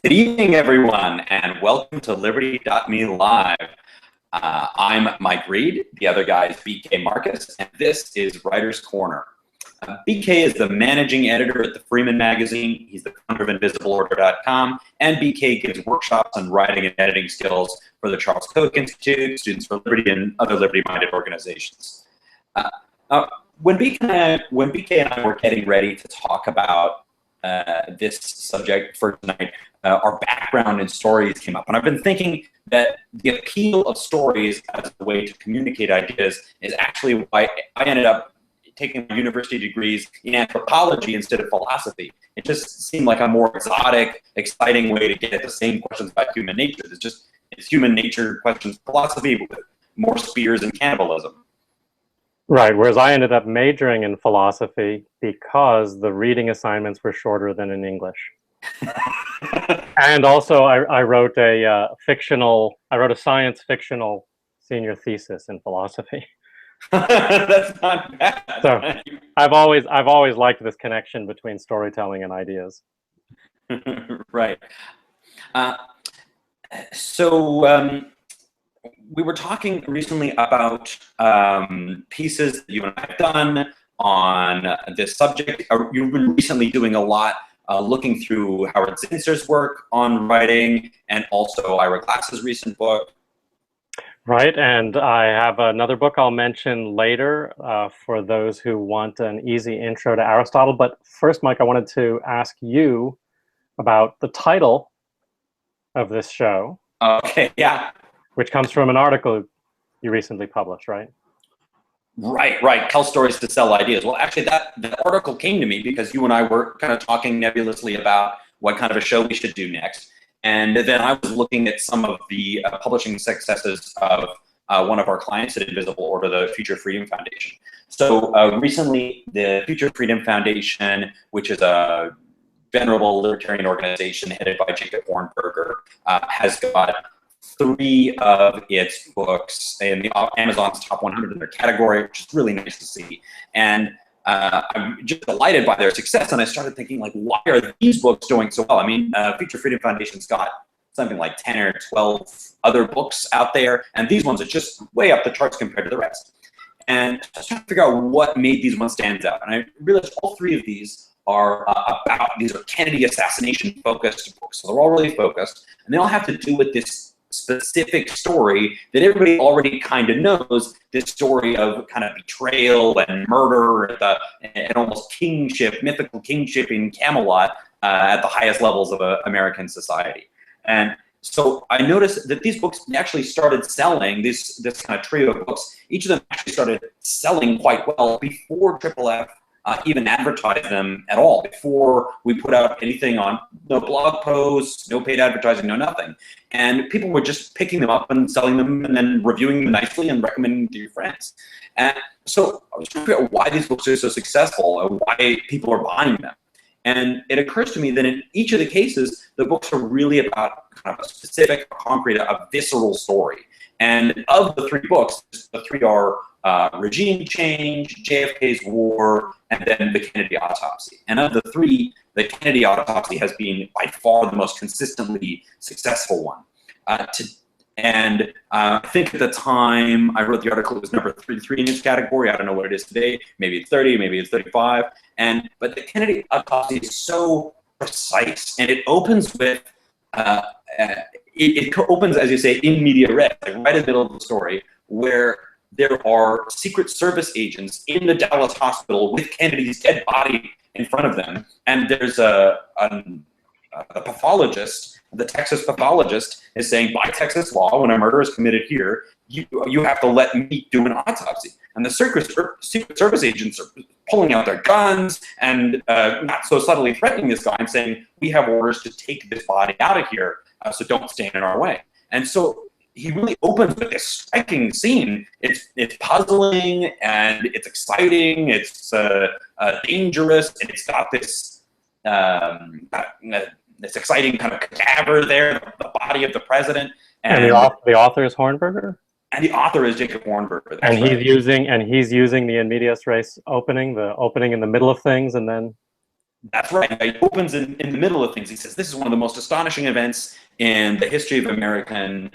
Good evening, everyone, and welcome to Liberty.me Live. I'm Mike Reid, the other guy is BK Marcus, and this is Writer's Corner. BK is the managing editor at the Freeman magazine. He's the founder of InvisibleOrder.com, and BK gives workshops on writing and editing skills for the Charles Koch Institute, Students for Liberty, and other liberty-minded organizations. When BK and I were getting ready to talk about this subject for tonight, our background in stories came up. And I've been thinking that the appeal of stories as a way to communicate ideas is actually why I ended up taking my university degrees in anthropology instead of philosophy. It just seemed like a more exotic, exciting way to get at the same questions about human nature. It's human nature questions philosophy with more spears and cannibalism. Right, whereas I ended up majoring in philosophy because the reading assignments were shorter than in English. And also I wrote a science fictional senior thesis in philosophy. That's not bad. So I've always liked this connection between storytelling and ideas. Right. We were talking recently about pieces that you and I have done on this subject. You've been recently doing a lot looking through Howard Zinser's work on writing and also Ira Glass's recent book. Right, and I have another book I'll mention later for those who want an easy intro to Aristotle. But first, Mike, I wanted to ask you about the title of this show. Okay, yeah. Which comes from an article you recently published, right? Right. Tell stories to sell ideas. Well, actually, the article came to me because you and I were kind of talking nebulously about what kind of a show we should do next. And then I was looking at some of the publishing successes of one of our clients at Invisible Order, the Future Freedom Foundation. So recently, the Future Freedom Foundation, which is a venerable libertarian organization headed by Jacob Hornberger, has got 3 of its books in the Amazon's top 100 in their category, which is really nice to see. And I'm just delighted by their success. And I started thinking, like, why are these books doing so well? I mean, Future Freedom Foundation's got something like 10 or 12 other books out there, and these ones are just way up the charts compared to the rest. And I was trying to figure out what made these ones stand out. And I realized all 3 of these are these are Kennedy assassination focused books. So they're all really focused, and they all have to do with this specific story that everybody already kind of knows, this story of kind of betrayal and murder and almost kingship, mythical kingship in Camelot at the highest levels of American society. And so I noticed that these books actually started selling, this kind of trio of books, each of them actually started selling quite well before Triple F even advertise them at all, before we put out anything on, no blog posts, no paid advertising, no nothing. And people were just picking them up and selling them and then reviewing them nicely and recommending them to your friends. And so I was trying to figure out why these books are so successful and why people are buying them. And it occurs to me that in each of the cases, the books are really about kind of a specific, concrete, a visceral story. And of the 3 books, the 3 are Regime Change, JFK's War, and then the Kennedy Autopsy. And of the 3, the Kennedy Autopsy has been by far the most consistently successful one. I think at the time I wrote the article, it was number 33 in its category. I don't know what it is today. Maybe it's 30, maybe it's 35. But the Kennedy Autopsy is so precise, and it opens with it opens, as you say, in media res, like right in the middle of the story, where there are Secret Service agents in the Dallas hospital with Kennedy's dead body in front of them, and there's a pathologist, the Texas pathologist, is saying, by Texas law, when a murder is committed here, you have to let me do an autopsy. And the Secret Service agents are pulling out their guns and not so subtly threatening this guy and saying, we have orders to take this body out of here, so don't stand in our way. And so he really opens with this striking scene. It's puzzling and it's exciting. It's dangerous, and it's got this this exciting kind of cadaver there, the body of the president. And the author is Hornberger. And the author is Jacob Hornberger. And he's using the in medias res opening, the opening in the middle of things, and then That's right. He opens in the middle of things. He says, this is one of the most astonishing events in the history of American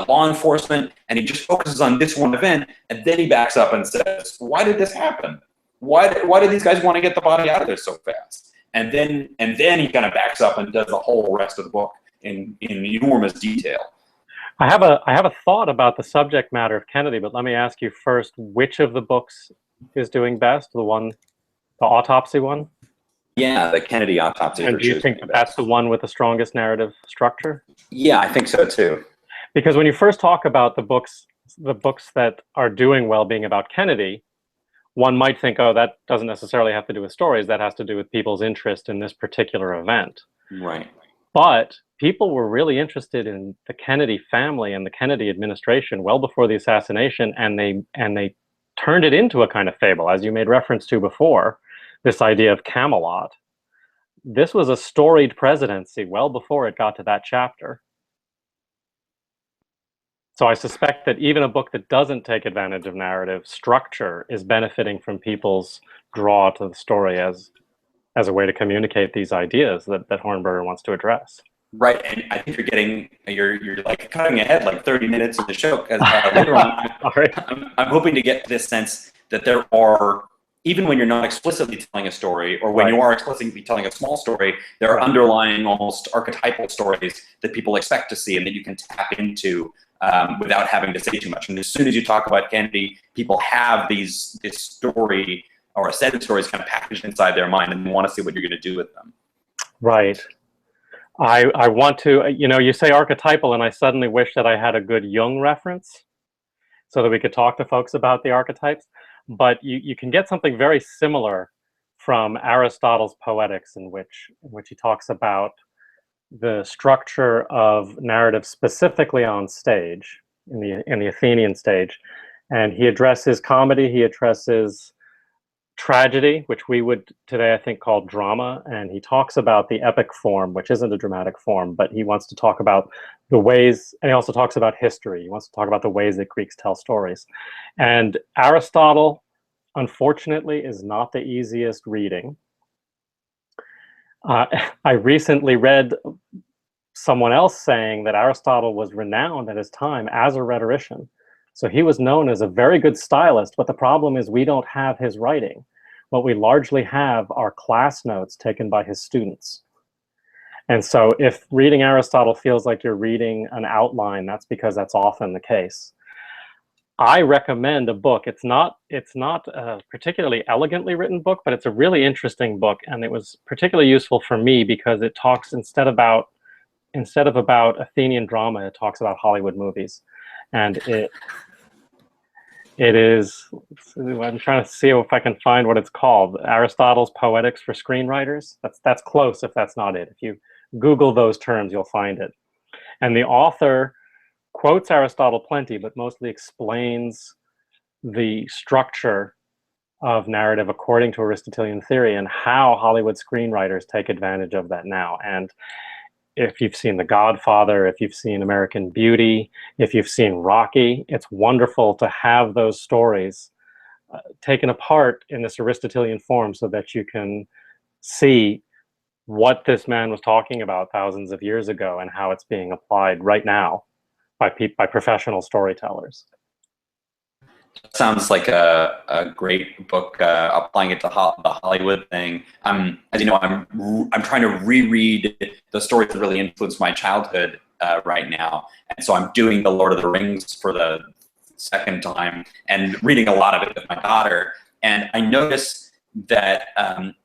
law enforcement. And he just focuses on this one event. And then he backs up and says, why did this happen? Why did these guys want to get the body out of there so fast? And then he kind of backs up and does the whole rest of the book in enormous detail. I have a thought about the subject matter of Kennedy, but let me ask you first, which of the books is doing best? The autopsy one? Yeah, the Kennedy autopsy. And do you think that's the one with the strongest narrative structure? Yeah, I think so too. Because when you first talk about the books that are doing well being about Kennedy, one might think, oh, that doesn't necessarily have to do with stories. That has to do with people's interest in this particular event. Right. But people were really interested in the Kennedy family and the Kennedy administration well before the assassination, and they turned it into a kind of fable, as you made reference to before, this idea of Camelot. This was a storied presidency well before it got to that chapter. So I suspect that even a book that doesn't take advantage of narrative structure is benefiting from people's draw to the story as a way to communicate these ideas that Hornberger wants to address. Right, and I think you're like cutting ahead like 30 minutes of the show. Because later on, I'm hoping to get this sense that there are, even when you're not explicitly telling a story, or when you are explicitly telling a small story, there are underlying almost archetypal stories that people expect to see and that you can tap into without having to say too much. And as soon as you talk about Kennedy, people have this story or a set of stories kind of packaged inside their mind, and they want to see what you're going to do with them. Right. I want to, you say archetypal, and I suddenly wish that I had a good Jung reference so that we could talk to folks about the archetypes. But you can get something very similar from Aristotle's Poetics, in which he talks about the structure of narrative specifically on stage, in the Athenian stage. And he addresses comedy, he addresses tragedy, which we would today, I think, call drama. And he talks about the epic form, which isn't a dramatic form, but he wants to talk about the ways, and he also talks about history. He wants to talk about the ways that Greeks tell stories. And Aristotle, unfortunately, is not the easiest reading. I recently read someone else saying that Aristotle was renowned at his time as a rhetorician. So he was known as a very good stylist, but the problem is we don't have his writing. What we largely have are class notes taken by his students. And so if reading Aristotle feels like you're reading an outline, that's because that's often the case. I recommend a book. It's not a particularly elegantly written book, but it's a really interesting book. And it was particularly useful for me because it talks, instead of about Athenian drama, it talks about Hollywood movies. And it is, I'm trying to see if I can find what it's called, Aristotle's Poetics for Screenwriters. That's close if that's not it. If you Google those terms, you'll find it. And the author quotes Aristotle plenty, but mostly explains the structure of narrative according to Aristotelian theory and how Hollywood screenwriters take advantage of that now. And if you've seen The Godfather, if you've seen American Beauty, if you've seen Rocky, it's wonderful to have those stories taken apart in this Aristotelian form so that you can see what this man was talking about thousands of years ago and how it's being applied right now by professional storytellers. Sounds like a great book, applying it to the Hollywood thing. As you know, I'm trying to reread the stories that really influenced my childhood right now, and so I'm doing The Lord of the Rings for the second time and reading a lot of it with my daughter. And I noticed that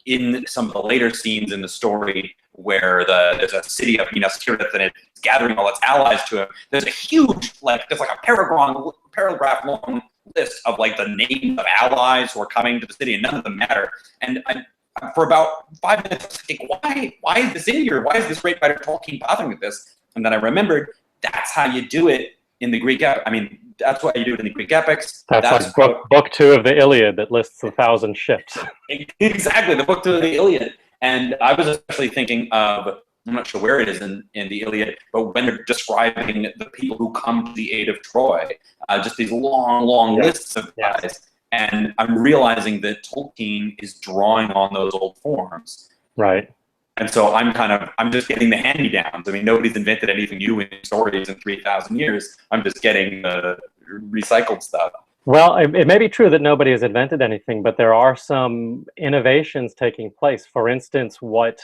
in some of the later scenes in the story, where there's a city of Minas Tirith and it's gathering all its allies to it, there's a huge, there's like a paragraph long list of like the names of allies who are coming to the city, and none of them matter. And for about 5 minutes, I was thinking, why is this in here? Why is this great writer Tolkien bothering with this? And then I remembered that's how you do it in the Greek epic. I mean, that's what you do it in the Greek epics. That's like book 2 of the Iliad that lists 1,000 ships. Exactly, the book 2 of the Iliad. And I was especially thinking of, I'm not sure where it is in the Iliad, but when they're describing the people who come to the aid of Troy, just these long lists of guys. And I'm realizing that Tolkien is drawing on those old forms. Right. And so I'm just getting the hand-me-downs. I mean, nobody's invented anything new in stories in 3,000 years. I'm just getting the recycled stuff. Well, it may be true that nobody has invented anything, but there are some innovations taking place. For instance, what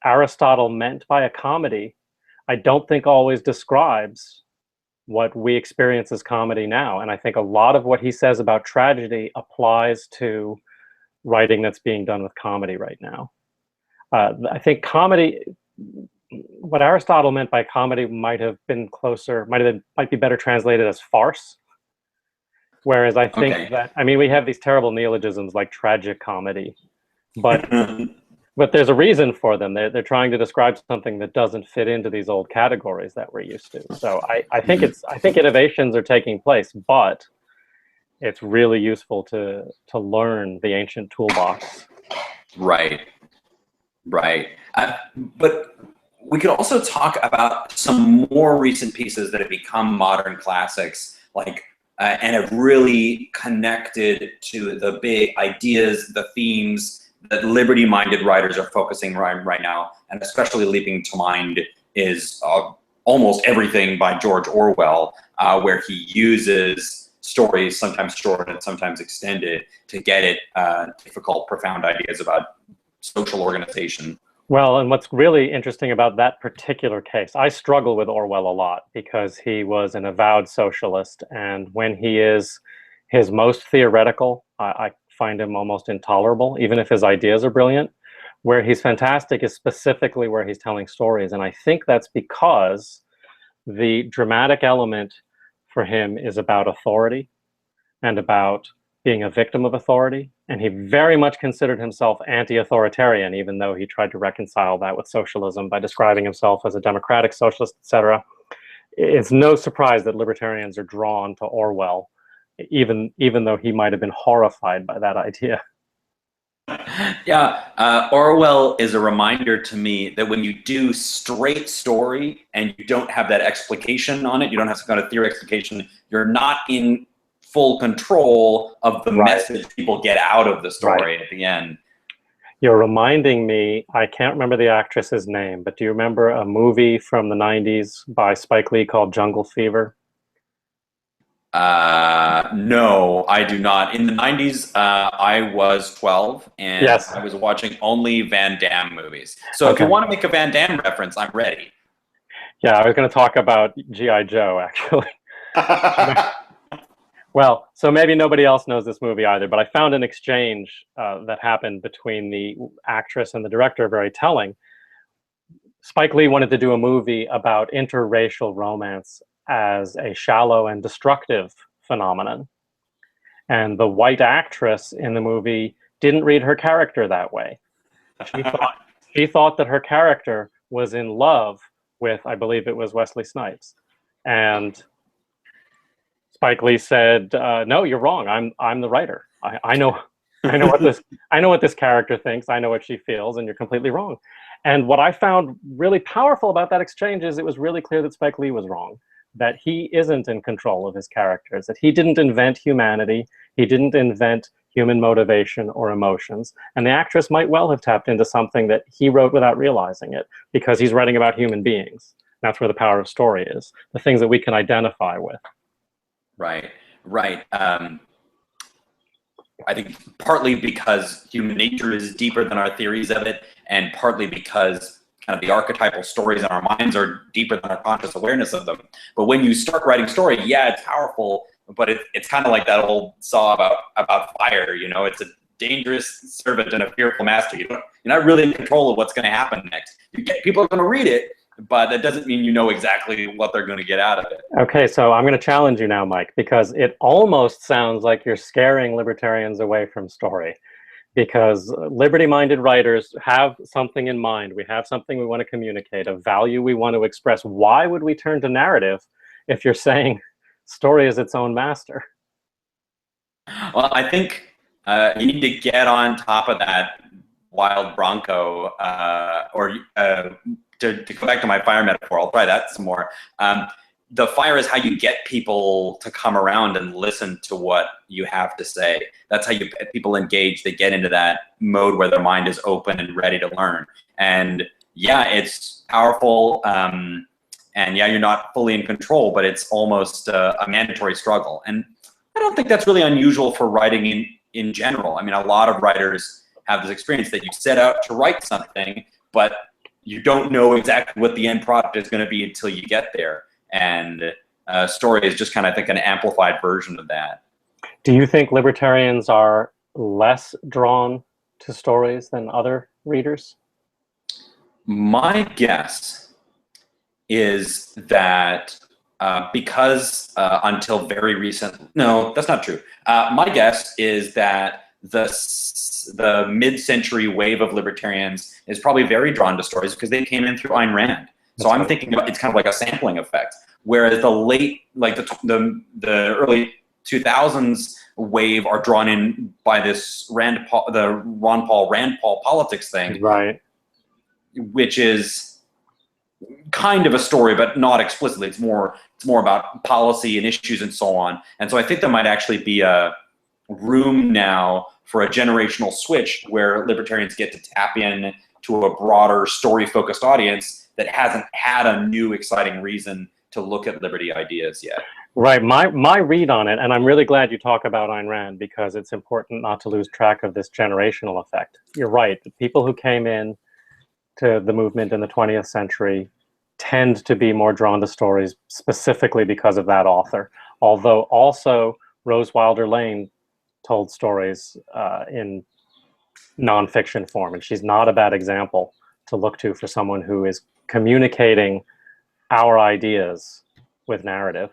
Aristotle meant by a comedy, I don't think always describes what we experience as comedy now. And I think a lot of what he says about tragedy applies to writing that's being done with comedy right now. I think comedy, what Aristotle meant by comedy might have been closer, might be better translated as farce. Whereas I think that, I mean, we have these terrible neologisms like tragic comedy, but but there's a reason for them. They're trying to describe something that doesn't fit into these old categories that we're used to. So I think innovations are taking place, but it's really useful to learn the ancient toolbox. Right. But we could also talk about some more recent pieces that have become modern classics, like and have really connected to the big ideas, the themes that liberty-minded writers are focusing right now, and especially leaping to mind is almost everything by George Orwell, where he uses stories, sometimes short and sometimes extended, to get at difficult, profound ideas about social organization. Well, and what's really interesting about that particular case, I struggle with Orwell a lot because he was an avowed socialist, and when he is his most theoretical, I find him almost intolerable, even if his ideas are brilliant. Where he's fantastic is specifically where he's telling stories, and I think that's because the dramatic element for him is about authority and about being a victim of authority. And he very much considered himself anti-authoritarian, even though he tried to reconcile that with socialism by describing himself as a democratic socialist, etc. It's no surprise that libertarians are drawn to Orwell, even though he might have been horrified by that idea. Yeah, Orwell is a reminder to me that when you do straight story and you don't have that explication on it, you don't have some kind of theory explication, you're not in full control of the message people get out of the story at the end. You're reminding me, I can't remember the actress's name, but do you remember a movie from the 90s by Spike Lee called Jungle Fever? No, I do not. In the 90s, I was 12 and I was watching only Van Damme movies. So if you want to make a Van Damme reference, I'm ready. Yeah, I was going to talk about G.I. Joe, actually. Well, so maybe nobody else knows this movie either, but I found an exchange that happened between the actress and the director very telling. Spike Lee wanted to do a movie about interracial romance as a shallow and destructive phenomenon. And the white actress in the movie didn't read her character that way. She thought that her character was in love with, I believe it was Wesley Snipes. And Spike Lee said, "No, you're wrong. I'm the writer. I know what this character thinks. I know what she feels, and you're completely wrong." And what I found really powerful about that exchange is it was really clear that Spike Lee was wrong, that he isn't in control of his characters, that he didn't invent humanity, he didn't invent human motivation or emotions, and the actress might well have tapped into something that he wrote without realizing it, because he's writing about human beings. That's where the power of story is, the things that we can identify with. Right. I think partly because human nature is deeper than our theories of it, and partly because kind of the archetypal stories in our minds are deeper than our conscious awareness of them. But when you start writing story, yeah, it's powerful, but it's kind of like that old saw about fire. You know, it's a dangerous servant and a fearful master. You're not really in control of what's going to happen next. People are going to read it, but that doesn't mean you know exactly what they're going to get out of it. Okay, so I'm going to challenge you now, Mike, because it almost sounds like you're scaring libertarians away from story. Because liberty-minded writers have something in mind. We have something we want to communicate, a value we want to express. Why would we turn to narrative if you're saying story is its own master? Well, I think you need to get on top of that wild bronco, or to go back to my fire metaphor, I'll try that some more. the fire is how you get people to come around and listen to what you have to say. That's how you get people engaged. They get into that mode where their mind is open and ready to learn. And yeah, it's powerful. And yeah, you're not fully in control, but it's almost a mandatory struggle. And I don't think that's really unusual for writing in general. I mean, a lot of writers have this experience that you set out to write something, but you don't know exactly what the end product is going to be until you get there. And story is just kind of, I think, an amplified version of that. Do you think libertarians are less drawn to stories than other readers? My guess is that because until very recent, no, that's not true. My guess is that the mid-century wave of libertarians is probably very drawn to stories because they came in through Ayn Rand. So I'm thinking about, it's kind of like a sampling effect. Whereas the late, like the early 2000s wave are drawn in by this Ron Paul politics thing, right? Which is kind of a story, but not explicitly. It's more about policy and issues and so on. And so I think there might actually be a room now for a generational switch where libertarians get to tap in to a broader story-focused audience that hasn't had a new exciting reason to look at liberty ideas yet. Right. My read on it, and I'm really glad you talk about Ayn Rand because it's important not to lose track of this generational effect. You're right. The people who came in to the movement in the 20th century tend to be more drawn to stories specifically because of that author. Although also Rose Wilder Lane told stories in nonfiction form, and she's not a bad example to look to for someone who is communicating our ideas with narrative.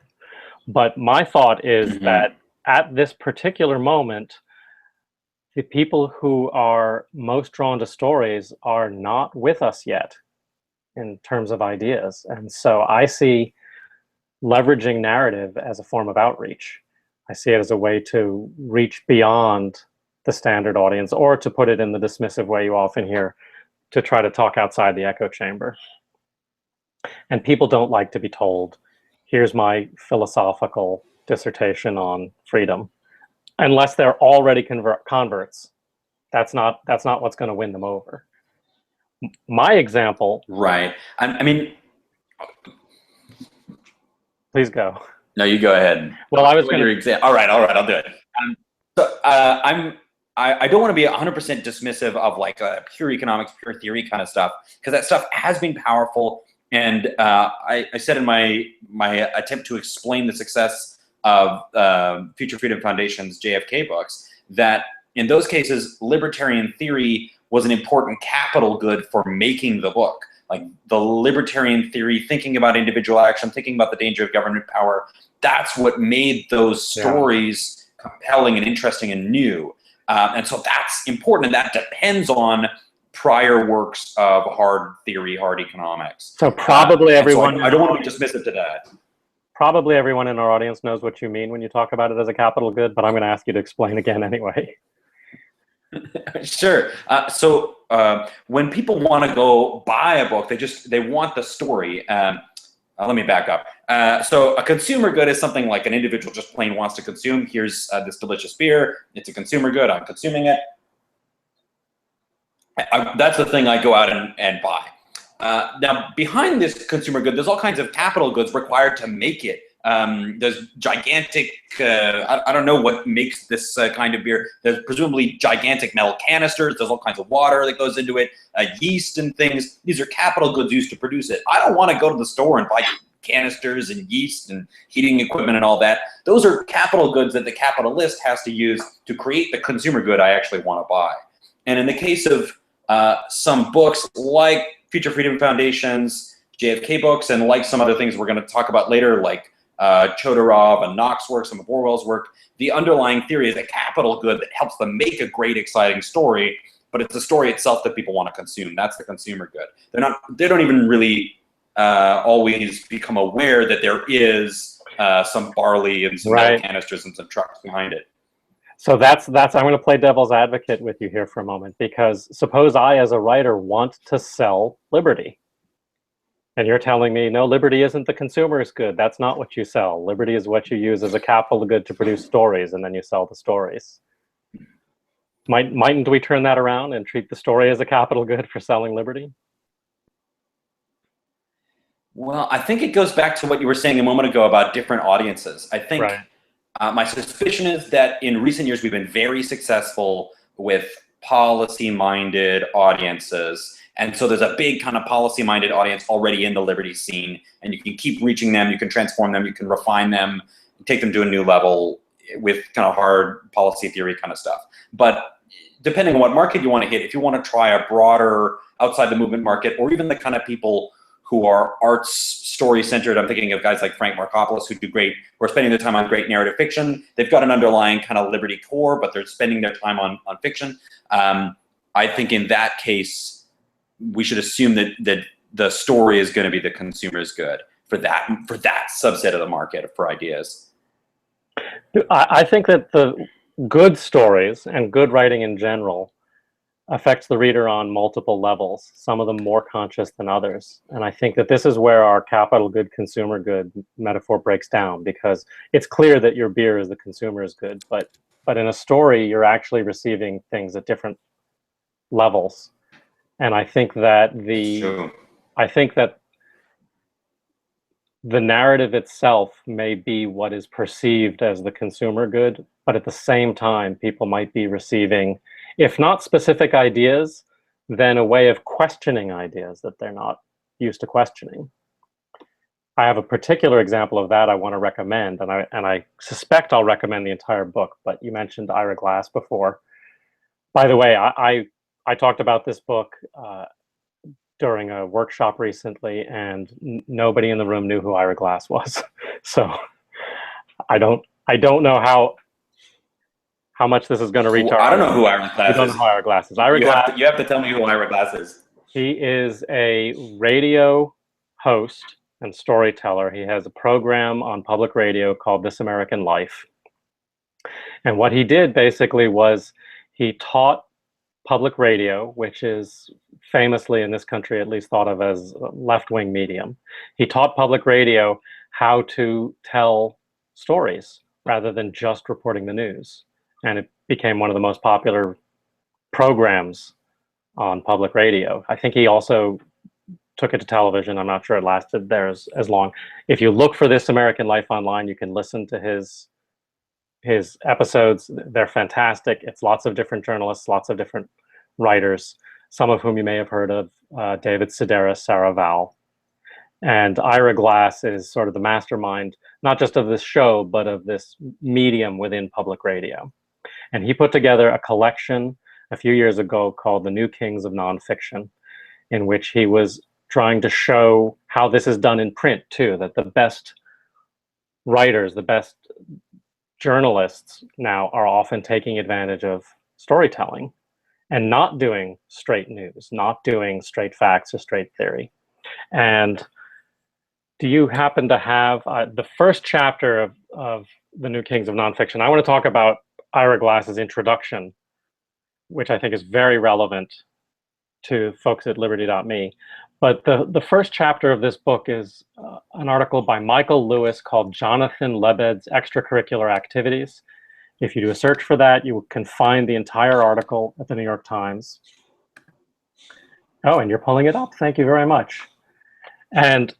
But my thought is that at this particular moment, the people who are most drawn to stories are not with us yet in terms of ideas. And so I see leveraging narrative as a form of outreach. I see it as a way to reach beyond the standard audience, or to put it in the dismissive way you often hear, to try to talk outside the echo chamber. And people don't like to be told, here's my philosophical dissertation on freedom, unless they're already converts. That's not what's going to win them over. My example. Right. I mean, please go. No, you go ahead. Well, I was going to. All right, I'll do it. I don't want to be 100% dismissive of like pure economics, pure theory kind of stuff, because that stuff has been powerful. And I said in my attempt to explain the success of Future Freedom Foundation's JFK books that in those cases, libertarian theory was an important capital good for making the book. Like the libertarian theory, thinking about individual action, thinking about the danger of government power, that's what made those stories compelling and interesting and new. And so that's important, and that depends on prior works of hard theory, hard economics. So probably everyone... So I don't want to be dismissive to that. Probably everyone in our audience knows what you mean when you talk about it as a capital good, but I'm going to ask you to explain again anyway. Sure. So when people want to go buy a book, they want the story. Let me back up. So a consumer good is something like an individual just plain wants to consume. Here's this delicious beer. It's a consumer good. I'm consuming it. That's the thing I go out and buy. Now, behind this consumer good, there's all kinds of capital goods required to make it. There's gigantic, I don't know what makes this kind of beer. There's presumably gigantic metal canisters. There's all kinds of water that goes into it, yeast and things. These are capital goods used to produce it. I don't want to go to the store and buy canisters and yeast and heating equipment and all that. Those are capital goods that the capitalist has to use to create the consumer good I actually want to buy. And in the case of some books like Future Freedom Foundation's JFK books, and like some other things we're going to talk about later, like Chodorov and Knox work, some of Orwell's work, the underlying theory is a capital good that helps them make a great, exciting story, but it's the story itself that people want to consume. That's the consumer good. They don't even really always become aware that there is some barley and some metal canisters and some trucks behind it. So that's I'm going to play devil's advocate with you here for a moment, because suppose I, as a writer, want to sell liberty. And you're telling me, no, Liberty isn't the consumer's good. That's not what you sell. Liberty is what you use as a capital good to produce stories, and then you sell the stories. Mightn't we turn that around and treat the story as a capital good for selling Liberty? Well, I think it goes back to what you were saying a moment ago about different audiences. I think Right. my suspicion is that in recent years, we've been very successful with policy-minded audiences. And so there's a big kind of policy-minded audience already in the Liberty scene, and you can keep reaching them, you can transform them, you can refine them, take them to a new level with kind of hard policy theory kind of stuff. But depending on what market you want to hit, if you want to try a broader outside the movement market, or even the kind of people who are arts story centered, I'm thinking of guys like Frank Markopoulos who are spending their time on great narrative fiction. They've got an underlying kind of Liberty core, but they're spending their time on fiction. I think in that case, we should assume that the story is going to be the consumer's good for that subset of the market for ideas. I think that the good stories and good writing in general affects the reader on multiple levels, some of them more conscious than others. And I think that this is where our capital good, consumer good metaphor breaks down, because it's clear that your beer is the consumer's good, but in a story, you're actually receiving things at different levels. And I think that the narrative itself may be what is perceived as the consumer good, but at the same time, people might be receiving, if not specific ideas, then a way of questioning ideas that they're not used to questioning. I have a particular example of that I want to recommend, and I suspect I'll recommend the entire book, but you mentioned Ira Glass before. By the way, I talked about this book during a workshop recently, and nobody in the room knew who Ira Glass was. So I don't know how much this is going to reach our. I don't know who Ira Glass is. You don't know who Ira Glass is. You have to tell me who Ira Glass is. He is a radio host and storyteller. He has a program on public radio called This American Life. And what he did basically was he taught public radio, which is famously in this country at least thought of as a left-wing medium. He taught public radio how to tell stories rather than just reporting the news. And it became one of the most popular programs on public radio. I think he also took it to television. I'm not sure it lasted there as long. If you look for This American Life online, you can listen to his episodes. They're fantastic. It's lots of different journalists, lots of different writers, some of whom you may have heard of, David Sedaris, Sarah Vowell. And Ira Glass is sort of the mastermind, not just of this show, but of this medium within public radio. And he put together a collection a few years ago called The New Kings of Nonfiction, in which he was trying to show how this is done in print too, that the best writers, the best journalists now are often taking advantage of storytelling and not doing straight news, not doing straight facts or straight theory. And do you happen to have the first chapter of The New Kings of Nonfiction? I want to talk about Ira Glass's introduction, which I think is very relevant to folks at Liberty.me. But the first chapter of this book is an article by Michael Lewis called Jonathan Lebed's Extracurricular Activities. If you do a search for that, you can find the entire article at the New York Times. Oh, and you're pulling it up. Thank you very much. And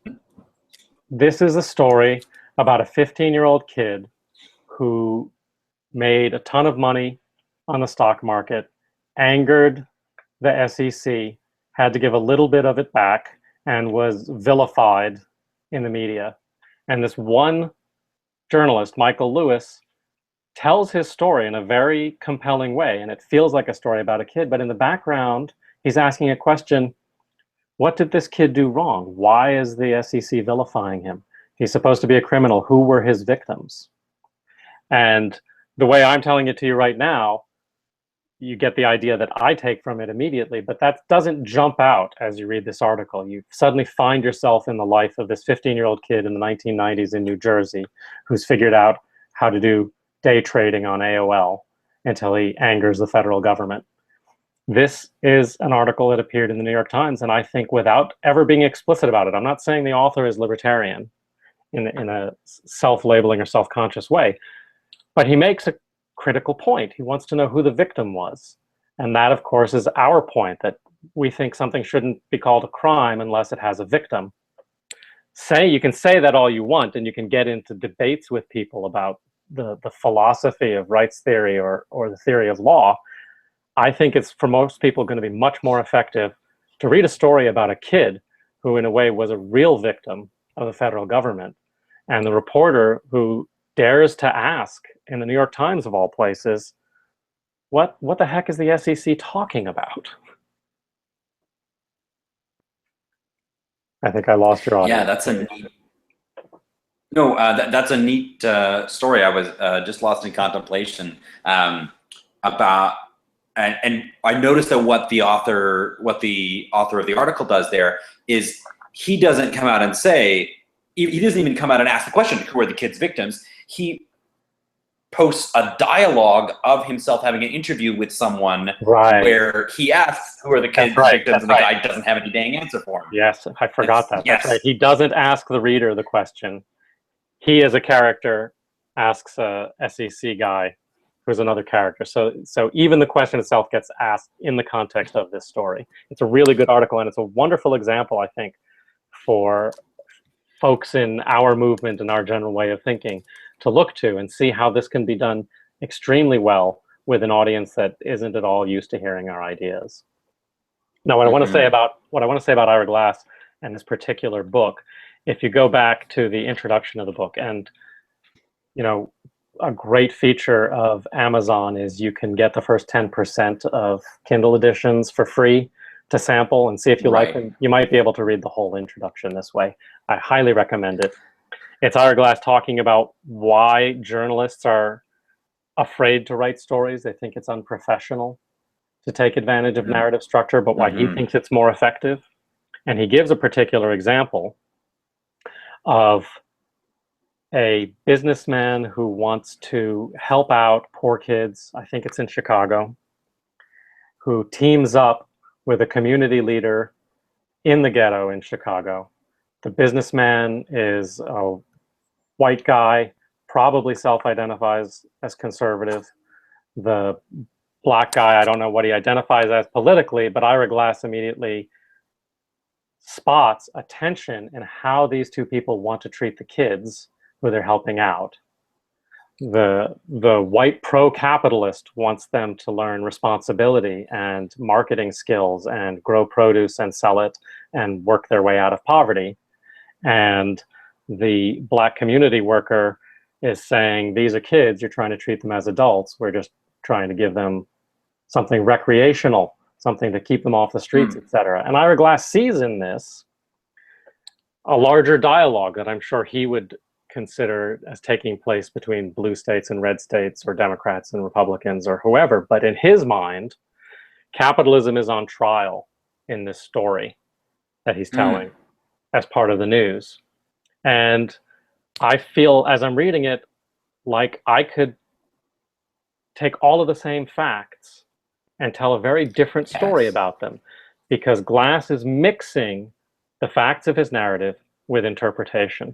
this is a story about a 15-year-old kid who made a ton of money on the stock market, angered the SEC, had to give a little bit of it back, and was vilified in the media. And this one journalist, Michael Lewis, tells his story in a very compelling way, and it feels like a story about a kid, but in the background, he's asking a question: what did this kid do wrong? Why is the SEC vilifying him? He's supposed to be a criminal. Who were his victims? And the way I'm telling it to you right now, you get the idea that I take from it immediately, but that doesn't jump out as you read this article. You suddenly find yourself in the life of this 15-year-old kid in the 1990s in New Jersey who's figured out how to do day trading on AOL until he angers the federal government. This is an article that appeared in the New York Times, and I think without ever being explicit about it, I'm not saying the author is libertarian in a self-labeling or self-conscious way, but he makes a critical point. He wants to know who the victim was. And that, of course, is our point, that we think something shouldn't be called a crime unless it has a victim. You can say that all you want, and you can get into debates with people about the philosophy of rights theory or the theory of law. I think it's, for most people, going to be much more effective to read a story about a kid who, in a way, was a real victim of the federal government. And the reporter who dares to ask, in the New York Times of all places, what the heck is the SEC talking about? I think I lost your audience. Yeah, that's a neat. No, that's a neat story. I was just lost in contemplation about, and I noticed that what the author of the article does there is he doesn't come out and say, he doesn't even come out and ask the question, who are the kids' victims? He posts a dialogue of himself having an interview with someone where he asks, who are the kids' victims, and the guy doesn't have any dang answer for him. Yes, I forgot that. Yes. That's right. He doesn't ask the reader the question. He, as a character, asks a SEC guy who's another character. So even the question itself gets asked in the context of this story. It's a really good article, and it's a wonderful example, I think, for folks in our movement and our general way of thinking to look to and see how this can be done extremely well with an audience that isn't at all used to hearing our ideas. Now, what I want to say about Ira Glass and this particular book, if you go back to the introduction of the book, and a great feature of Amazon is you can get the first 10% of Kindle editions for free to sample and see if you like them. You might be able to read the whole introduction this way. I highly recommend it. It's Ira Glass talking about why journalists are afraid to write stories. They think it's unprofessional to take advantage of narrative structure, but why he thinks it's more effective. And he gives a particular example of a businessman who wants to help out poor kids, I think it's in Chicago, who teams up with a community leader in the ghetto in Chicago. The businessman is a white guy, probably self-identifies as conservative. The black guy, I don't know what he identifies as politically, but Ira Glass immediately spots a tension in how these two people want to treat the kids who they're helping out. The white pro-capitalist wants them to learn responsibility and marketing skills and grow produce and sell it and work their way out of poverty. And the black community worker is saying, these are kids, you're trying to treat them as adults. We're just trying to give them something recreational, something to keep them off the streets, etc. And Ira Glass sees in this a larger dialogue that I'm sure he would consider as taking place between blue states and red states, or Democrats and Republicans, or whoever. But in his mind, capitalism is on trial in this story that he's telling as part of the news. And I feel, as I'm reading it, like I could take all of the same facts and tell a very different story about them, because Glass is mixing the facts of his narrative with interpretation.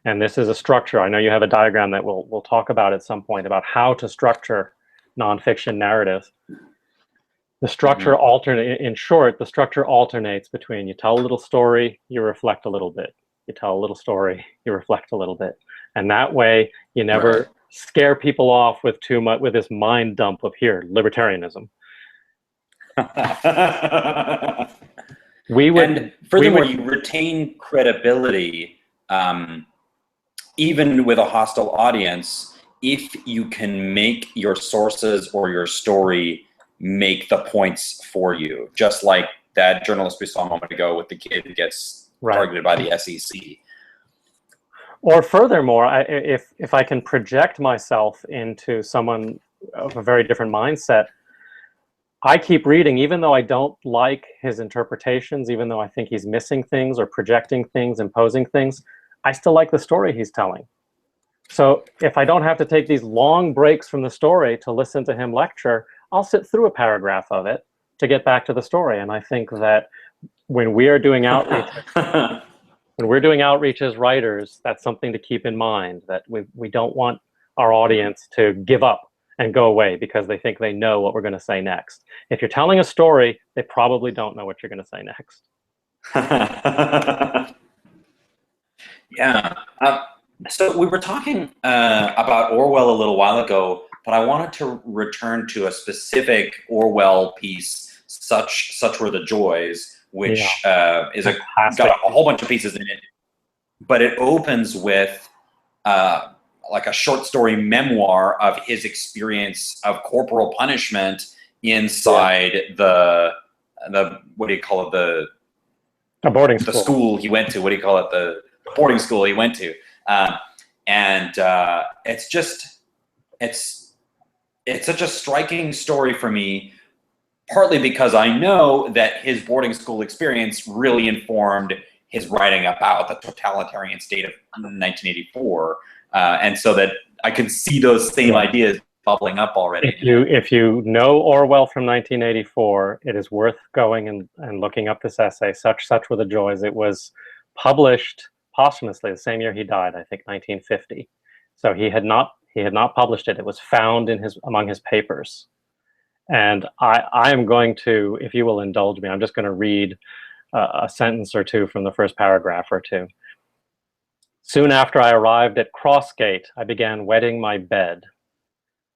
And this is a structure. I know you have a diagram that we'll talk about at some point about how to structure nonfiction narrative. The structure in short, the structure alternates between you tell a little story, you reflect a little bit. You tell a little story, you reflect a little bit. And that way you never scare people off with too much, with this mind dump of here, libertarianism. And furthermore, you retain credibility even with a hostile audience if you can make your sources or your story make the points for you, just like that journalist we saw a moment ago with the kid who gets targeted by the SEC. Or furthermore, if I can project myself into someone of a very different mindset, I keep reading, even though I don't like his interpretations, even though I think he's missing things or projecting things, imposing things, I still like the story he's telling. So if I don't have to take these long breaks from the story to listen to him lecture, I'll sit through a paragraph of it to get back to the story. And I think that when we are doing outreach, when we're doing outreach as writers, that's something to keep in mind, that we don't want our audience to give up and go away because they think they know what we're going to say next. If you're telling a story, they probably don't know what you're going to say next. Yeah. So we were talking about Orwell a little while ago, but I wanted to return to a specific Orwell piece, Such Were the Joys, which is got a whole bunch of pieces in it, but it opens with like a short story memoir of his experience of corporal punishment inside the what do you call it, a boarding the school. School he went to. What do you call it? The boarding school he went to. It's such a striking story for me, partly because I know that his boarding school experience really informed his writing about the totalitarian state of 1984, and so that I can see those same ideas bubbling up already. If you know Orwell from 1984, it is worth going and looking up this essay, Such Were the Joys. It was published posthumously the same year he died, I think 1950. So he had not published it. It was found among his papers. And I am going to, if you will indulge me, I'm just going to read a sentence or two from the first paragraph or two. Soon after I arrived at Crossgate, I began wetting my bed.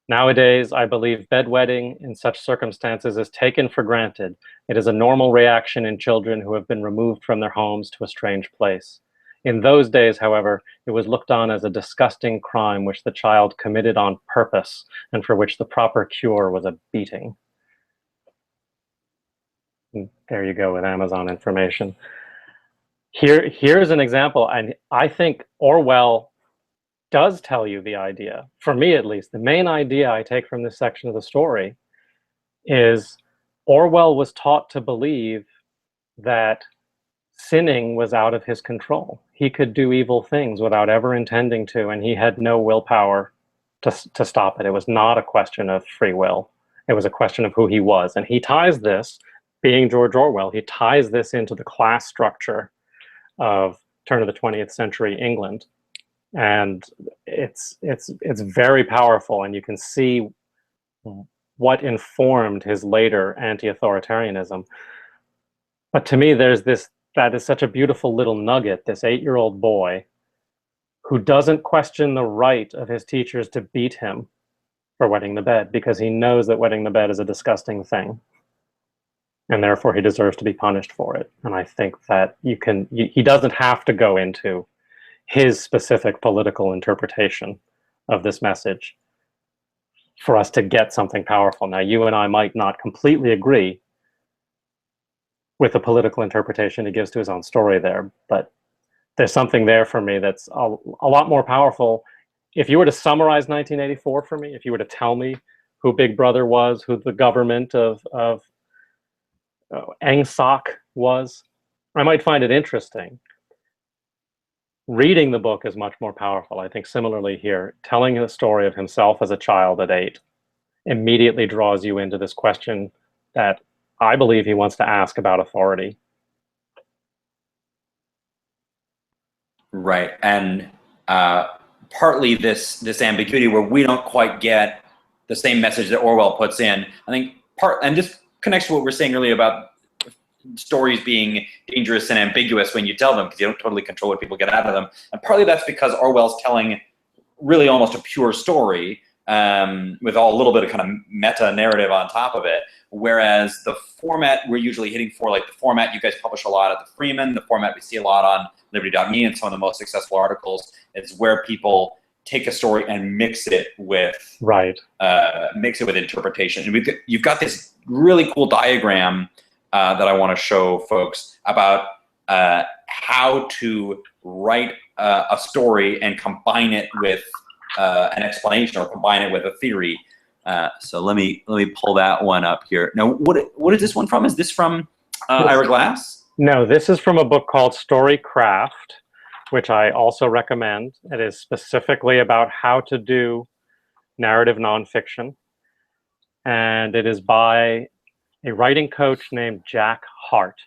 Nowadays, I believe bedwetting in such circumstances is taken for granted. It is a normal reaction in children who have been removed from their homes to a strange place. In those days, however, it was looked on as a disgusting crime which the child committed on purpose and for which the proper cure was a beating. And there you go with Amazon information. Here's an example, and I think Orwell does tell you the idea. For me, at least, the main idea I take from this section of the story is Orwell was taught to believe that sinning was out of his control. He could do evil things without ever intending to, and he had no willpower to stop it. It was not a question of free will. It was a question of who he was. And he ties this, being George Orwell, he ties this into the class structure of turn of the 20th century England. And it's very powerful, and you can see what informed his later anti-authoritarianism. But to me, that is such a beautiful little nugget, this 8-year-old boy who doesn't question the right of his teachers to beat him for wetting the bed, because he knows that wetting the bed is a disgusting thing, and therefore he deserves to be punished for it. And I think that he doesn't have to go into his specific political interpretation of this message for us to get something powerful. Now, you and I might not completely agree with the political interpretation he gives to his own story there, but there's something there for me that's a lot more powerful. If you were to summarize 1984 for me, if you were to tell me who Big Brother was, who the government of Angsoc was, I might find it interesting. Reading the book is much more powerful. I think similarly here, telling the story of himself as a child at 8 immediately draws you into this question that I believe he wants to ask about authority. Right, and partly this ambiguity where we don't quite get the same message that Orwell puts in. I think and this connects to what we were saying earlier about stories being dangerous and ambiguous when you tell them, because you don't totally control what people get out of them. And partly that's because Orwell's telling really almost a pure story with a little bit of kind of meta narrative on top of it. Whereas the format we're usually hitting for, like the format you guys publish a lot at the Freeman, the format we see a lot on Liberty.me and some of the most successful articles, is where people take a story and mix it with interpretation. And you've got this really cool diagram that I want to show folks about how to write a story and combine it with an explanation or combine it with a theory. So let me pull that one up here. Now, what is this one from? Is this from Ira Glass? No, this is from a book called Storycraft, which I also recommend. It is specifically about how to do narrative nonfiction, and it is by a writing coach named Jack Hart,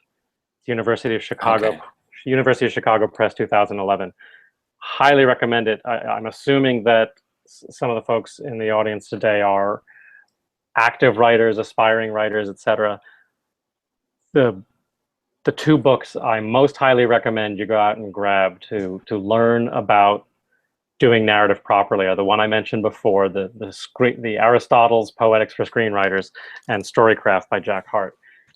University of Chicago, Okay. University of Chicago Press, 2011. Highly recommend it. I'm assuming that some of the folks in the audience today are active writers, aspiring writers, etc. The two books I most highly recommend you go out and grab to learn about doing narrative properly are the one I mentioned before, the Aristotle's Poetics for Screenwriters and Storycraft by Jack Hart.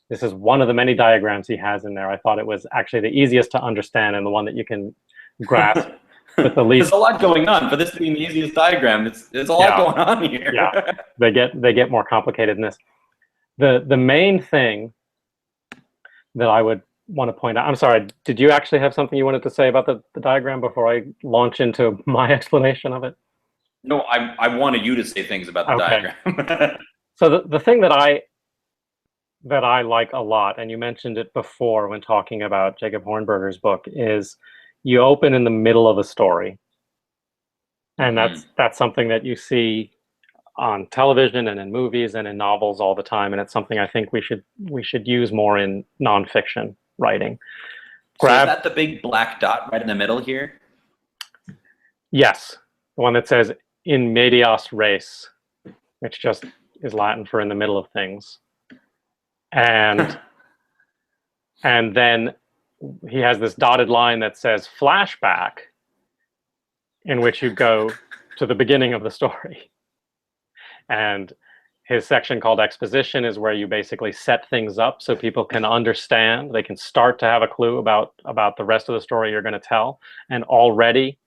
This is one of the many diagrams he has in there. I thought it was actually the easiest to understand and the one that you can grasp with the least. There's a lot going on for this being the easiest diagram. There's a lot going on here. Yeah, they get more complicated than this. The main thing that I would want to point out, I'm sorry, did you actually have something you wanted to say about the diagram before I launch into my explanation of it? No, I wanted you to say things about the diagram. So the thing that I like a lot, and you mentioned it before when talking about Jacob Hornberger's book, is you open in the middle of a story. And that's something that you see on television and in movies and in novels all the time, and it's something I think we should use more in nonfiction writing. So is that the big black dot right in the middle here? Yes, the one that says "in medias res," which just is Latin for "in the middle of things," and and then he has this dotted line that says "flashback," in which you go to the beginning of the story. And his section called exposition is where you basically set things up so people can understand. They can start to have a clue about the rest of the story you're going to tell. And already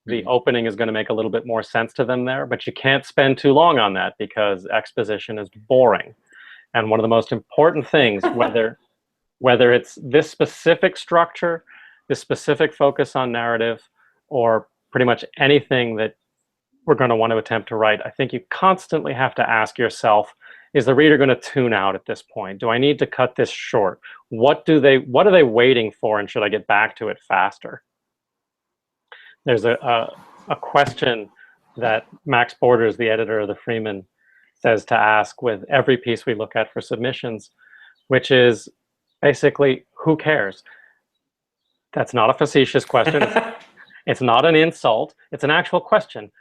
the opening is going to make a little bit more sense to them there. But you can't spend too long on that because exposition is boring. And one of the most important things, whether it's this specific structure, this specific focus on narrative, or pretty much anything that we're going to want to attempt to write, I think you constantly have to ask yourself, is the reader going to tune out at this point? Do I need to cut this short? What are they waiting for, and should I get back to it faster? There's a question that Max Borders, the editor of the Freeman, says to ask with every piece we look at for submissions, which is basically, who cares? That's not a facetious question. It's not an insult. It's an actual question.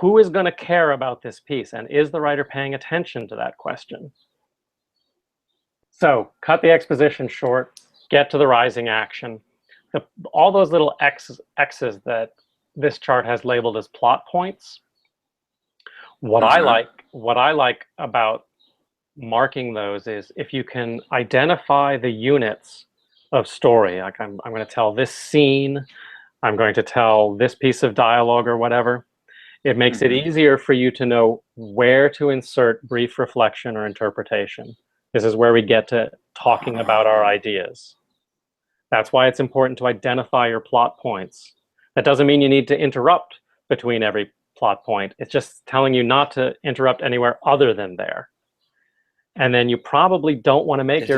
Who is going to care about this piece? And is the writer paying attention to that question? So cut the exposition short, get to the rising action. All those little X's that this chart has labeled as plot points. What I like about marking those is if you can identify the units of story, like I'm going to tell this scene, I'm going to tell this piece of dialogue or whatever, it makes it easier for you to know where to insert brief reflection or interpretation. This is where we get to talking about our ideas. That's why it's important to identify your plot points. That doesn't mean you need to interrupt between every plot point. It's just telling you not to interrupt anywhere other than there. And then you probably don't want to make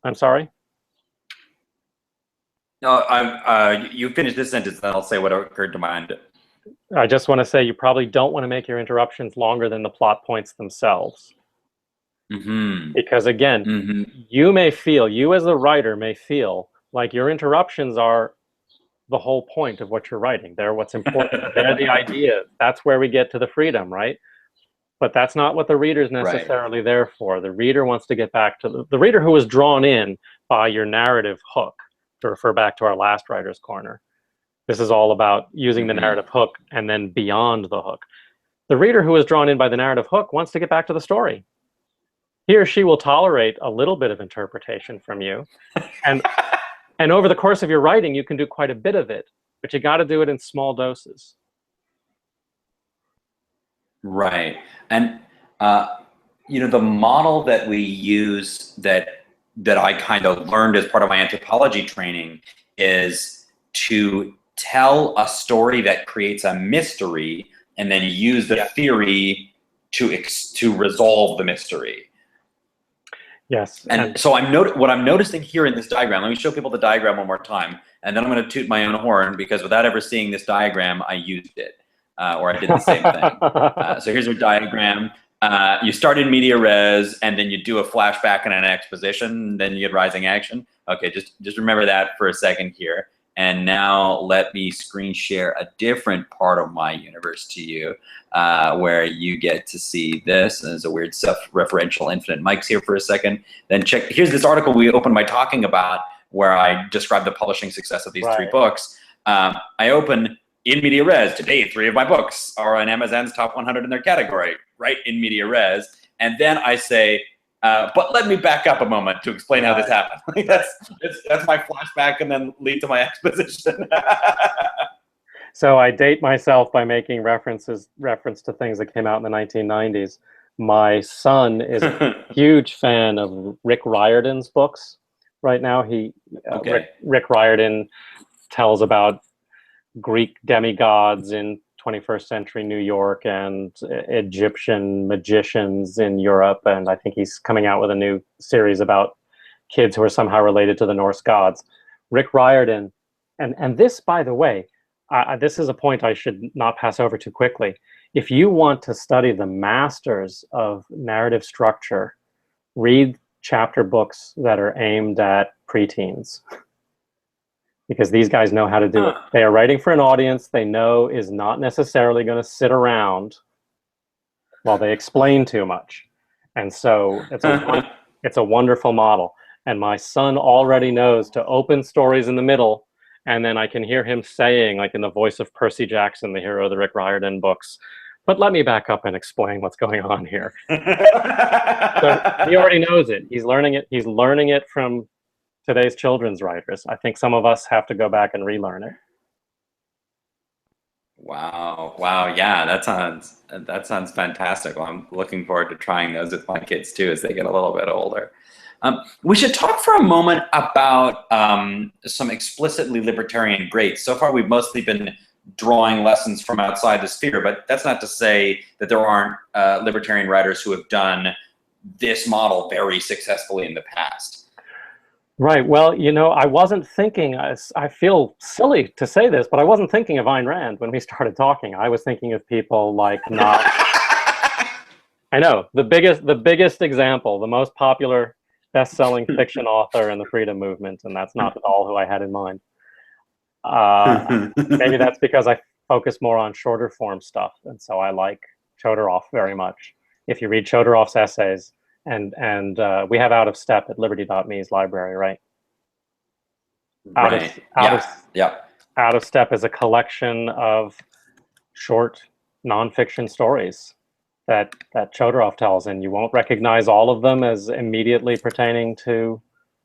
I'm sorry? No, you finish this sentence, then I'll say what occurred to mind. I just want to say you probably don't want to make your interruptions longer than the plot points themselves. Because again, you as the writer may feel like your interruptions are the whole point of what you're writing. They're what's important. They're the idea. That's where we get to the freedom, right? But that's not what the reader's necessarily there for. The reader wants to get back to the reader who was drawn in by your narrative hook, to refer back to our last Writer's Corner. This is all about using the narrative hook and then beyond the hook. The reader who is drawn in by the narrative hook wants to get back to the story. He or she will tolerate a little bit of interpretation from you. And over the course of your writing, you can do quite a bit of it, but you got to do it in small doses. Right. And, the model that we use that I kind of learned as part of my anthropology training is to tell a story that creates a mystery and then use the theory to resolve the mystery. Yes. And so what I'm noticing here in this diagram, let me show people the diagram one more time, and then I'm going to toot my own horn because without ever seeing this diagram, I used it, or I did the same thing. So here's a diagram. You start in media res, and then you do a flashback and an exposition, and then you get rising action. Okay, just remember that for a second here. And now let me screen share a different part of my universe to you, where you get to see this. And there's a weird self-referential infinite Mike's here for a second. Then check, here's this article we opened by talking about, where I describe the publishing success of these three books. I open in media res. Today, 3 of my books are on Amazon's top 100 in their category, right in media res. And then I say, but let me back up a moment to explain how this happened. That's my flashback, and then lead to my exposition. So I date myself by making reference to things that came out in the 1990s. My son is a huge fan of Rick Riordan's books. Right now, Rick Riordan tells about Greek demigods in 21st century New York and Egyptian magicians in Europe, and I think he's coming out with a new series about kids who are somehow related to the Norse gods. Rick Riordan, and this, by the way, this is a point I should not pass over too quickly. If you want to study the masters of narrative structure, read chapter books that are aimed at preteens. Because these guys know how to do it. They are writing for an audience they know is not necessarily going to sit around while they explain too much. And so it's a wonderful model. And my son already knows to open stories in the middle, and then I can hear him saying, like in the voice of Percy Jackson, the hero of the Rick Riordan books, but let me back up and explain what's going on here. So he already knows it. He's learning it. He's learning it from today's children's writers. I think some of us have to go back and relearn it. Wow, yeah, that sounds fantastic. Well, I'm looking forward to trying those with my kids too as they get a little bit older. We should talk for a moment about some explicitly libertarian greats. So far, we've mostly been drawing lessons from outside the sphere, but that's not to say that there aren't libertarian writers who have done this model very successfully in the past. Right. Well, you know, I wasn't thinking, I feel silly to say this, but I wasn't thinking of Ayn Rand when we started talking. I was thinking of people like Knox. I know, the biggest example, the most popular best-selling fiction author in the freedom movement, and that's not at all who I had in mind. Maybe that's because I focus more on shorter form stuff, and so I like Chodorov very much. If you read Chodorov's essays, and we have Out of Step at Liberty.me's library, right? Out of Step is a collection of short nonfiction stories that Chodorov tells, and you won't recognize all of them as immediately pertaining to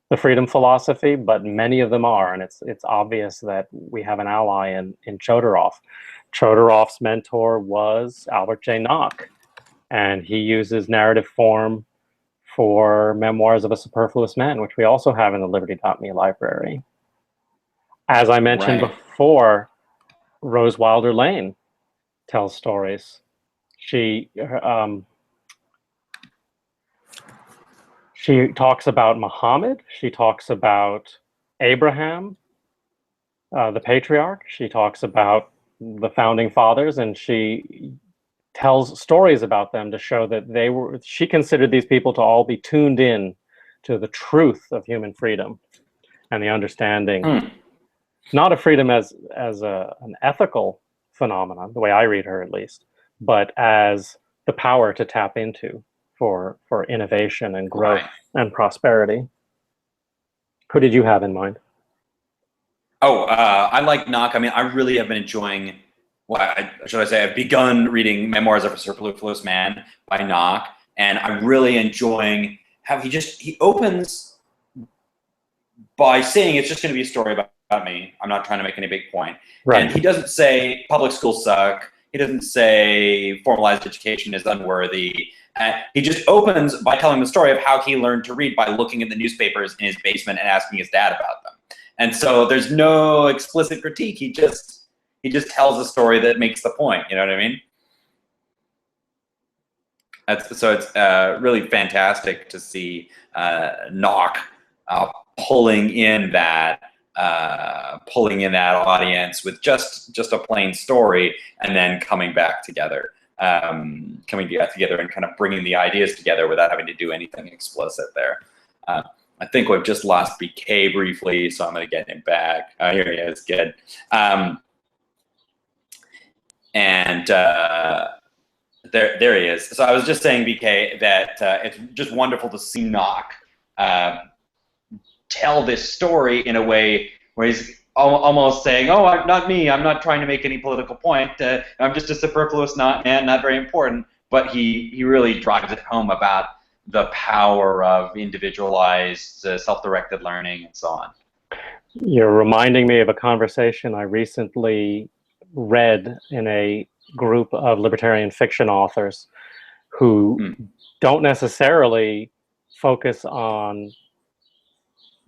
the freedom philosophy, but many of them are, and it's obvious that we have an ally in Chodorov. Chodorov's mentor was Albert J. Nock, and he uses narrative form for Memoirs of a Superfluous Man, which we also have in the Liberty.me library. As I mentioned before, Rose Wilder Lane tells stories. She talks about Muhammad. She talks about Abraham, the patriarch. She talks about the founding fathers, and she tells stories about them to show that she considered these people to all be tuned in to the truth of human freedom and the understanding, not of freedom as an ethical phenomenon, the way I read her at least, but as the power to tap into for innovation and growth and prosperity. Who did you have in mind? I like Nock. I mean, I really have been enjoying, I've begun reading Memoirs of a Superfluous Man by Nock, and I'm really enjoying how he opens by saying it's just going to be a story about me. I'm not trying to make any big point. Right. And he doesn't say public schools suck. He doesn't say formalized education is unworthy. He just opens by telling the story of how he learned to read by looking at the newspapers in his basement and asking his dad about them. And so there's no explicit critique. He just tells a story that makes the point. You know what I mean? It's really fantastic to see Nock pulling in that audience with just a plain story and then coming back together. coming together and kind of bringing the ideas together without having to do anything explicit there. I think we've just lost BK briefly, so I'm going to get him back. Here he is. Good. There he is. So I was just saying, BK, that it's just wonderful to see Nock tell this story in a way where he's almost saying, "Oh, not me. I'm not trying to make any political point. I'm just a superfluous man, not very important." But he really drives it home about the power of individualized, self-directed learning and so on. You're reminding me of a conversation I recently read in a group of libertarian fiction authors who don't necessarily focus on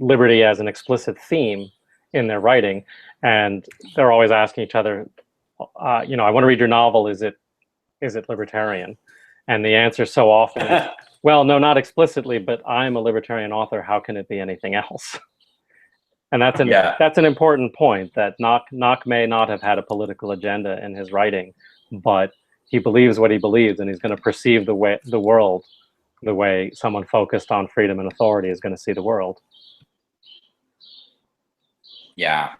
liberty as an explicit theme in their writing, and they're always asking each other, I want to read your novel, is it libertarian? And the answer so often is, well, no, not explicitly, but I'm a libertarian author, how can it be anything else? And that's an important point, that Nock may not have had a political agenda in his writing, but he believes what he believes, and he's going to perceive the world the way someone focused on freedom and authority is going to see the world. Yeah,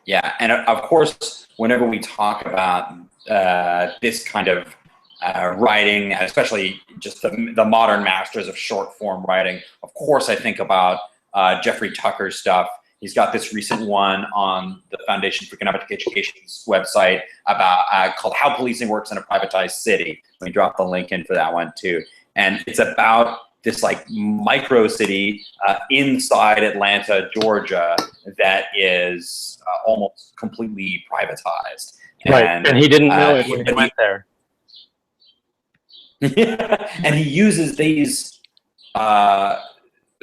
and of course, whenever we talk about this kind of writing, especially just the modern masters of short form writing, of course I think about Jeffrey Tucker's stuff. He's got this recent one on the Foundation for Economic Education's website about called "How Policing Works in a Privatized City." Let me drop the link in for that one too. And it's about this like micro city inside Atlanta, Georgia, that is almost completely privatized. Right, and he didn't know it when he went there. Yeah, and he uses these, the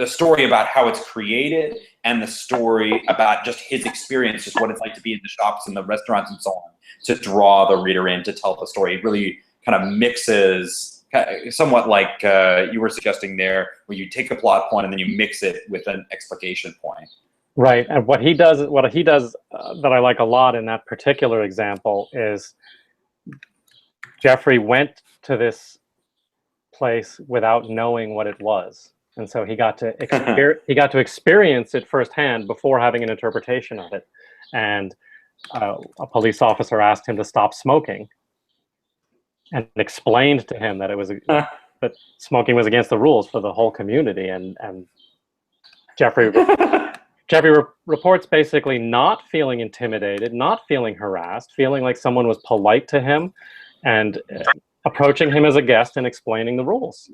story about how it's created and the story about just his experience, just what it's like to be in the shops and the restaurants and so on, to draw the reader in, to tell the story. It really kind of mixes, somewhat like you were suggesting there, where you take a plot point and then you mix it with an explication point. Right, and what he does that I like a lot in that particular example is Jeffrey went to this place without knowing what it was, and so he got to experience it firsthand before having an interpretation of it. And a police officer asked him to stop smoking, and explained to him that it was that smoking was against the rules for the whole community. And Jeffrey reports basically not feeling intimidated, not feeling harassed, feeling like someone was polite to him and approaching him as a guest and explaining the rules.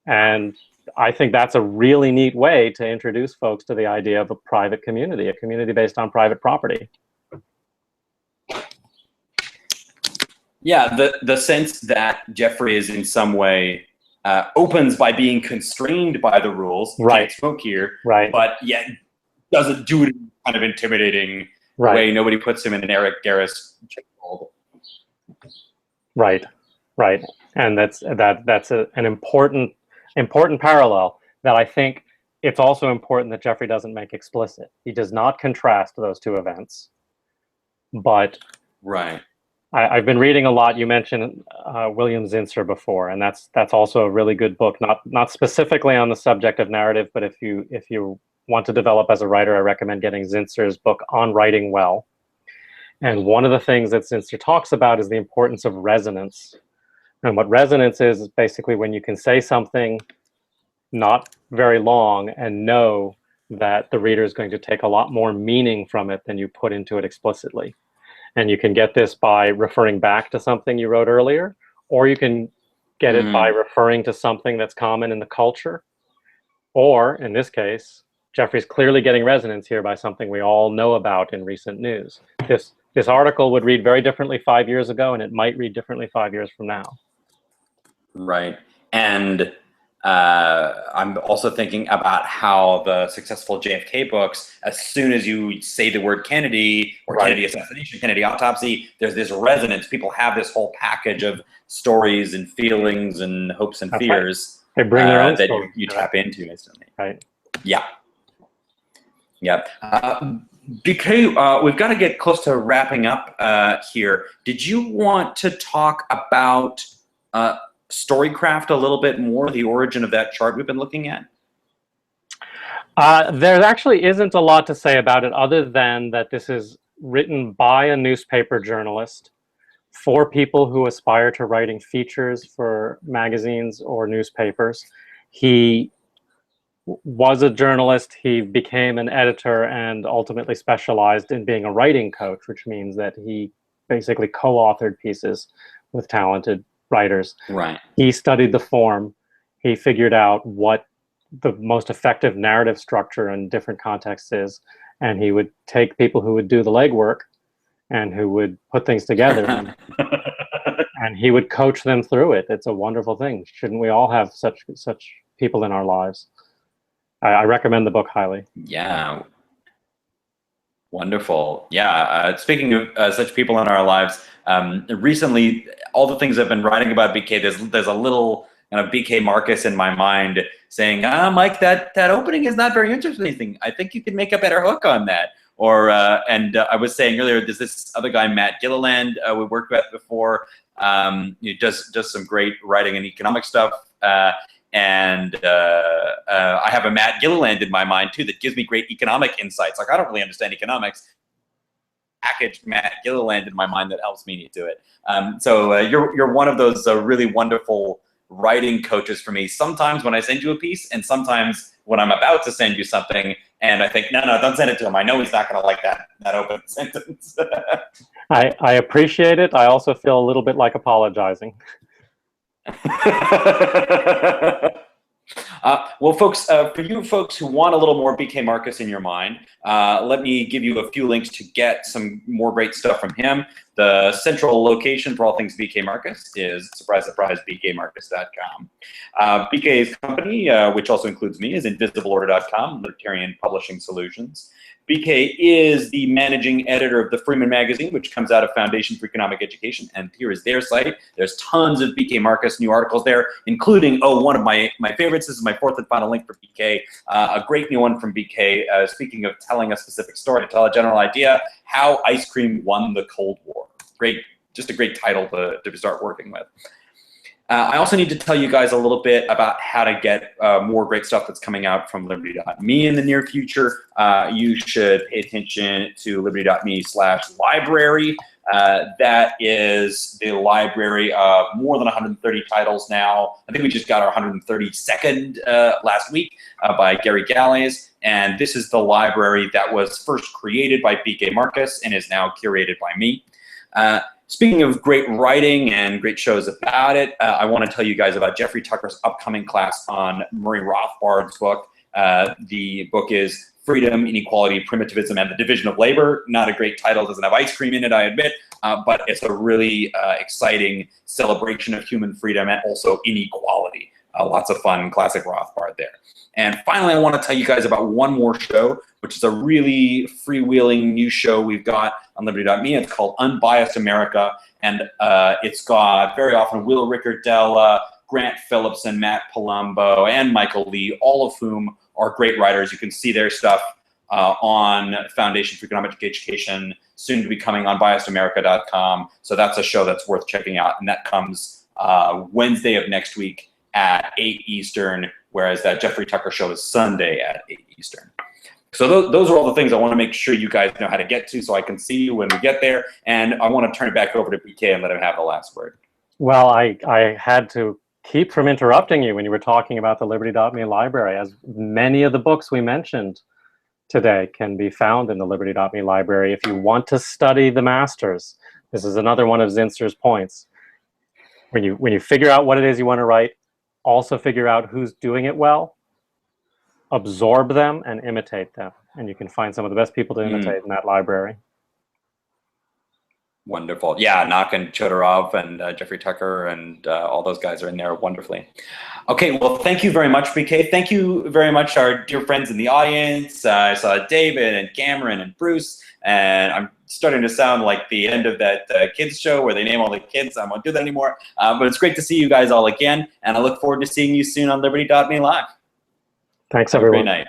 And I think that's a really neat way to introduce folks to the idea of a private community, a community based on private property. Yeah, the sense that Jeffrey is in some way opens by being constrained by the rules. You can't smoke here, but yet doesn't do it in a kind of intimidating way. Nobody puts him in an Eric Garris chokehold. Right. And that's an important parallel that I think it's also important that Jeffrey doesn't make explicit. He does not contrast those two events. But I've been reading a lot. You mentioned William Zinsser before, and that's also a really good book. Not specifically on the subject of narrative, but if you want to develop as a writer, I recommend getting Zinsser's book On Writing Well. And one of the things that Zinsser talks about is the importance of resonance. And what resonance is basically when you can say something not very long and know that the reader is going to take a lot more meaning from it than you put into it explicitly. And you can get this by referring back to something you wrote earlier, or you can get it by referring to something that's common in the culture. Or, in this case, Jeffrey's clearly getting resonance here by something we all know about in recent news. This article would read very differently 5 years ago, and it might read differently 5 years from now. Right. And I'm also thinking about how the successful JFK books, as soon as you say the word Kennedy or Kennedy assassination, Kennedy autopsy, there's this resonance. People have this whole package of stories and feelings and hopes and fears. They bring their own that you tap into instantly. Right. Yeah. Yep. BK, we've got to get close to wrapping up here. Did you want to talk about Storycraft a little bit more, the origin of that chart we've been looking at? There actually isn't a lot to say about it other than that this is written by a newspaper journalist for people who aspire to writing features for magazines or newspapers. He was a journalist, he became an editor, and ultimately specialized in being a writing coach, which means that he basically co-authored pieces with talented writers. Right. He studied the form. He figured out what the most effective narrative structure in different contexts is, and he would take people who would do the legwork and who would put things together and he would coach them through it. It's a wonderful thing. Shouldn't we all have such people in our lives? I recommend the book highly. Yeah. Wonderful. Yeah. Speaking of such people in our lives, recently, all the things I've been writing about BK, there's a little kind of BK Marcus in my mind saying, Mike, that opening is not very interesting. I think you could make a better hook on that. Or and I was saying earlier, there's this other guy, Matt Gilliland, we worked with before. He does some great writing and economic stuff. And I have a Matt Gilliland in my mind too that gives me great economic insights. Like, I don't really understand economics. Packaged Matt Gilliland in my mind that helps me do it. So you're one of those really wonderful writing coaches for me. Sometimes when I send you a piece, and sometimes when I'm about to send you something, and I think, no, don't send it to him. I know he's not going to like that open sentence. I appreciate it. I also feel a little bit like apologizing. Well, folks, for you folks who want a little more BK Marcus in your mind, let me give you a few links to get some more great stuff from him. The central location for all things BK Marcus is, surprise, surprise, bkmarcus.com. BK's company, which also includes me, is invisibleorder.com, Libertarian Publishing Solutions. BK is the managing editor of the Freeman magazine, which comes out of Foundation for Economic Education, and here is their site. There's tons of BK Marcus new articles there, including, one of my favorites. This is my fourth and final link for BK, a great new one from BK, speaking of telling a specific story to tell a general idea, how ice cream won the Cold War. Great, just a great title to start working with. I also need to tell you guys a little bit about how to get more great stuff that's coming out from Liberty.me in the near future. You should pay attention to Liberty.me/library. That is the library of more than 130 titles now. I think we just got our 132nd last week by Gary Galles. And this is the library that was first created by BK Marcus and is now curated by me. Speaking of great writing and great shows about it, I want to tell you guys about Jeffrey Tucker's upcoming class on Murray Rothbard's book. The book is Freedom, Inequality, Primitivism, and the Division of Labor. Not a great title, doesn't have ice cream in it, I admit, but it's a really exciting celebration of human freedom and also inequality. Lots of fun, classic Rothbard there. And finally, I want to tell you guys about one more show, which is a really freewheeling new show we've got on Liberty.me. It's called Unbiased America, and it's got very often Will Rickardella, Grant Phillipson, Matt Palumbo, and Michael Lee, all of whom are great writers. You can see their stuff on Foundation for Economic Education, soon to be coming unbiasedamerica.com. So that's a show that's worth checking out, and that comes Wednesday of next week at 8 Eastern, whereas that Jeffrey Tucker show is Sunday at 8 Eastern. So those are all the things I want to make sure you guys know how to get to so I can see you when we get there. And I want to turn it back over to BK and let him have the last word. Well, I had to keep from interrupting you when you were talking about the Liberty.me library, as many of the books we mentioned today can be found in the Liberty.me library. If you want to study the masters, this is another one of Zinster's points. When you figure out what it is you want to write, also figure out who's doing it well, absorb them, and imitate them. And you can find some of the best people to imitate in that library. Wonderful. Yeah, Nakin Chodorov and Jeffrey Tucker and all those guys are in there wonderfully. Okay, well, thank you very much, BK. Thank you very much, our dear friends in the audience. I saw David and Cameron and Bruce, and I'm starting to sound like the end of that kids show where they name all the kids. I won't do that anymore. But it's great to see you guys all again, and I look forward to seeing you soon on Liberty.me Live. Thanks, Have everyone. a great night.